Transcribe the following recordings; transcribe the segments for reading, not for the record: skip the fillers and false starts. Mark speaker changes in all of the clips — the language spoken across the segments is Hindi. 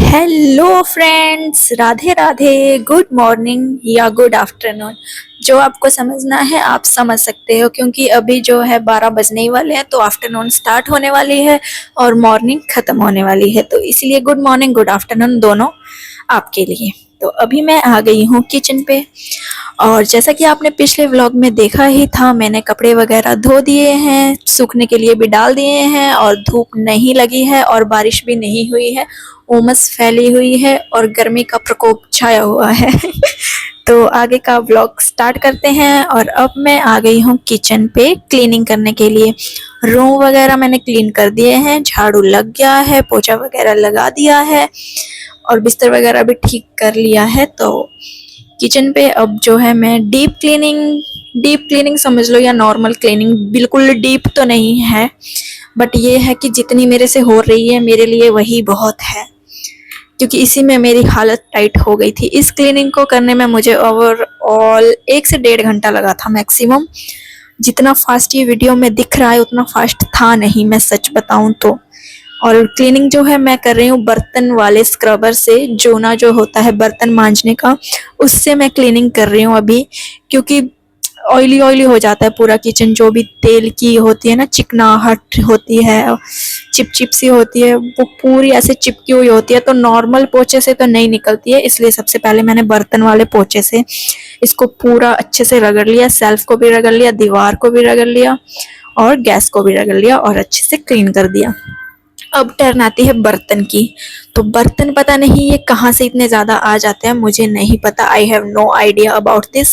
Speaker 1: Hello friends, Radhe Radhe. Good morning या गुड आफ्टरनून, जो आपको समझना है आप समझ सकते हो, क्योंकि अभी जो है 12 बजने ही वाले हैं, तो आफ्टरनून स्टार्ट होने वाली है और मॉर्निंग खत्म होने वाली है। तो इसलिए गुड मॉर्निंग गुड आफ्टरनून दोनों आपके लिए। तो अभी मैं आ गई हूँ किचन पे, और जैसा कि आपने पिछले व्लॉग में देखा ही था, मैंने कपड़े वगैरह धो दिए हैं, सूखने के लिए भी डाल दिए हैं, और धूप नहीं लगी है और बारिश भी नहीं हुई है। उमस फैली हुई है और गर्मी का प्रकोप छाया हुआ है। तो आगे का व्लॉग स्टार्ट करते हैं। और अब मैं आ गई हूँ किचन पे क्लीनिंग करने के लिए। रूम वगैरह मैंने क्लीन कर दिए हैं, झाड़ू लग गया है, पोछा वगैरह लगा दिया है और बिस्तर वगैरह भी ठीक कर लिया है। तो किचन पे अब जो है मैं डीप क्लीनिंग समझ लो या नॉर्मल क्लीनिंग, बिल्कुल डीप तो नहीं है, बट ये है कि जितनी मेरे से हो रही है मेरे लिए वही बहुत है, क्योंकि इसी में मेरी हालत टाइट हो गई थी। इस क्लीनिंग को करने में मुझे ओवरऑल 1 से 1.5 घंटा लगा था मैक्सिमम। जितना फास्ट ये वीडियो में दिख रहा है उतना फास्ट था नहीं, मैं सच बताऊं तो। और क्लीनिंग जो है मैं कर रही हूँ बर्तन वाले स्क्रबर से, जोना जो होता है बर्तन मांजने का, उससे मैं क्लीनिंग कर रही हूँ अभी, क्योंकि ऑयली ऑयली हो जाता है पूरा किचन। जो भी तेल की होती है ना, चिकनाहट होती है, चिप चिप सी होती है, वो पूरी ऐसे चिपकी हुई होती है, तो नॉर्मल पोछे से तो नहीं निकलती है। इसलिए सबसे पहले मैंने बर्तन वाले पोछे से इसको पूरा अच्छे से रगड़ लिया, सेल्फ को भी रगड़ लिया, दीवार को भी रगड़ लिया और गैस को भी रगड़ लिया और अच्छे से क्लीन कर दिया। अब टर्न आती है बर्तन की। तो बर्तन पता नहीं ये कहाँ से इतने ज़्यादा आ जाते हैं, मुझे नहीं पता। I have no idea about this,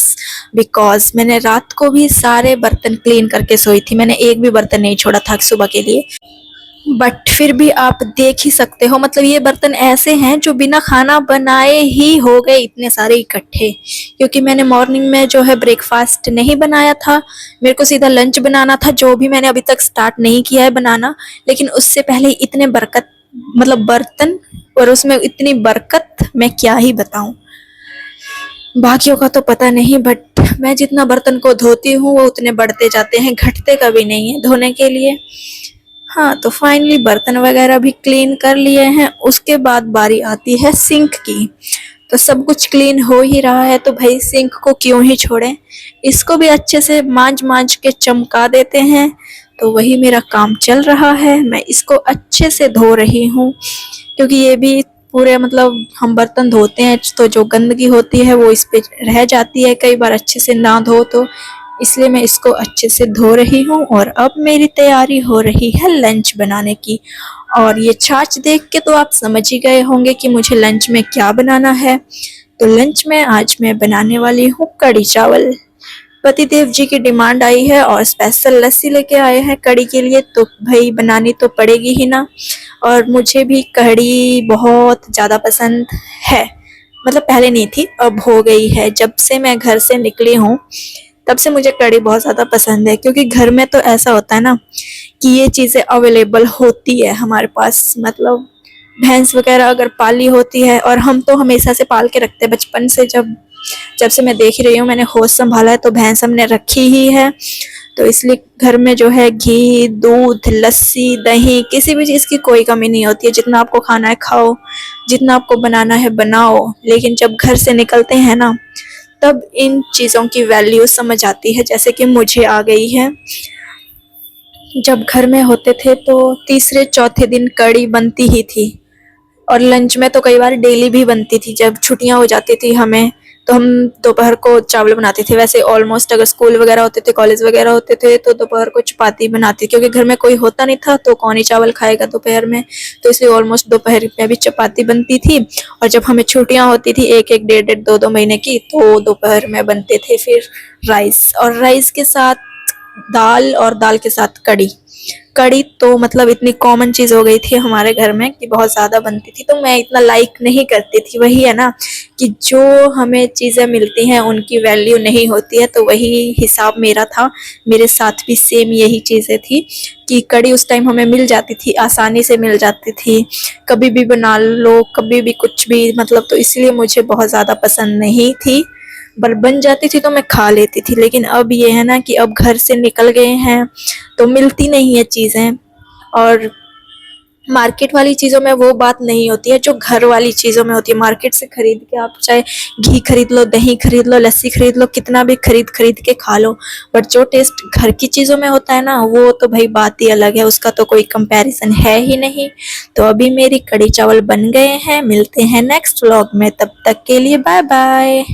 Speaker 1: because मैंने रात को भी सारे बर्तन क्लीन करके सोई थी, मैंने एक भी बर्तन नहीं छोड़ा था सुबह के लिए। बट फिर भी आप देख ही सकते हो, मतलब ये बर्तन ऐसे हैं जो बिना खाना बनाए ही हो गए इतने सारे इकट्ठे, क्योंकि मैंने मॉर्निंग में जो है ब्रेकफास्ट नहीं बनाया था, मेरे को सीधा लंच बनाना था, जो भी मैंने अभी तक स्टार्ट नहीं किया है बनाना। लेकिन उससे पहले इतने बरकत, मतलब बर्तन, और उसमें इतनी बरकत, मैं क्या ही बताऊं। बाकियों का तो पता नहीं, बट मैं जितना बर्तन को धोती हूँ वो उतने बढ़ते जाते हैं, घटते कभी नहीं है धोने के लिए। हाँ, तो फाइनली बर्तन वगैरह भी क्लीन कर लिए हैं। उसके बाद बारी आती है सिंक की। तो सब कुछ क्लीन हो ही रहा है, तो भाई सिंक को क्यों ही छोड़ें, इसको भी अच्छे से मांज मांज के चमका देते हैं। तो वही मेरा काम चल रहा है, मैं इसको अच्छे से धो रही हूँ, क्योंकि ये भी पूरे, मतलब हम बर्तन धोते हैं तो जो गंदगी होती है वो इस पे रह जाती है कई बार अच्छे से ना धो तो, इसलिए मैं इसको अच्छे से धो रही हूँ। और अब मेरी तैयारी हो रही है लंच बनाने की। और ये छाछ देख के तो आप समझ ही गए होंगे कि मुझे लंच में क्या बनाना है। तो लंच में आज मैं बनाने वाली हूँ कढ़ी चावल। पतिदेव जी की डिमांड आई है और स्पेशल लस्सी लेके आए हैं कढ़ी के लिए, तो भाई बनानी तो पड़ेगी ही ना। और मुझे भी कढ़ी बहुत ज़्यादा पसंद है, मतलब पहले नहीं थी, अब हो गई है। जब से मैं घर से निकली हूँ तब से मुझे कढ़ी बहुत ज़्यादा पसंद है, क्योंकि घर में तो ऐसा होता है ना कि ये चीज़ें अवेलेबल होती है हमारे पास। मतलब भैंस वगैरह अगर पाली होती है, और हम तो हमेशा से पाल के रखते हैं बचपन से, जब जब से मैं देख ही रही हूँ, मैंने होश संभाला है, तो भैंस हमने रखी ही है। तो इसलिए घर में जो है घी, दूध, लस्सी, दही, किसी भी चीज़ की कोई कमी नहीं होती है। जितना आपको खाना है खाओ, जितना आपको बनाना है बनाओ। लेकिन जब घर से निकलते हैं ना, तब इन चीज़ों की वैल्यू समझ आती है, जैसे कि मुझे आ गई है। जब घर में होते थे तो तीसरे चौथे दिन कढ़ी बनती ही थी, और लंच में तो कई बार डेली भी बनती थी। जब छुट्टियां हो जाती थी हमें, तो हम दोपहर को चावल बनाते थे। वैसे ऑलमोस्ट अगर स्कूल वगैरह होते थे, कॉलेज वगैरह होते थे, तो दोपहर को चपाती बनाती, क्योंकि घर में कोई होता नहीं था, तो कौन ही चावल खाएगा दोपहर में। तो इसलिए ऑलमोस्ट दोपहर में भी चपाती बनती थी। और जब हमें छुट्टियां होती थी 1-1, 1.5-1.5, 2-2 महीने की, तो दोपहर में बनते थे फिर राइस, और राइस के साथ दाल, और दाल के साथ कढ़ी। कढ़ी तो मतलब इतनी कॉमन चीज़ हो गई थी हमारे घर में कि बहुत ज़्यादा बनती थी, तो मैं इतना लाइक नहीं करती थी। वही है ना कि जो हमें चीज़ें मिलती हैं उनकी वैल्यू नहीं होती है, तो वही हिसाब मेरा था। मेरे साथ भी सेम यही चीज़ें थी कि कढ़ी उस टाइम हमें मिल जाती थी, आसानी से मिल जाती थी, कभी भी बना लो, कभी भी कुछ भी, मतलब। तो इसलिए मुझे बहुत ज़्यादा पसंद नहीं थी, पर बन जाती थी तो मैं खा लेती थी। लेकिन अब ये है ना कि अब घर से निकल गए हैं तो मिलती नहीं है चीज़ें। और मार्केट वाली चीज़ों में वो बात नहीं होती है जो घर वाली चीज़ों में होती है। मार्केट से खरीद के आप चाहे घी खरीद लो, दही खरीद लो, लस्सी खरीद लो, कितना भी खरीद खरीद के खा लो, बट जो टेस्ट घर की चीज़ों में होता है ना, वो तो भाई बात ही अलग है, उसका तो कोई कंपैरिजन है ही नहीं। तो अभी मेरी कढ़ी चावल बन गए हैं, मिलते हैं नेक्स्ट व्लॉग में, तब तक के लिए बाय बाय।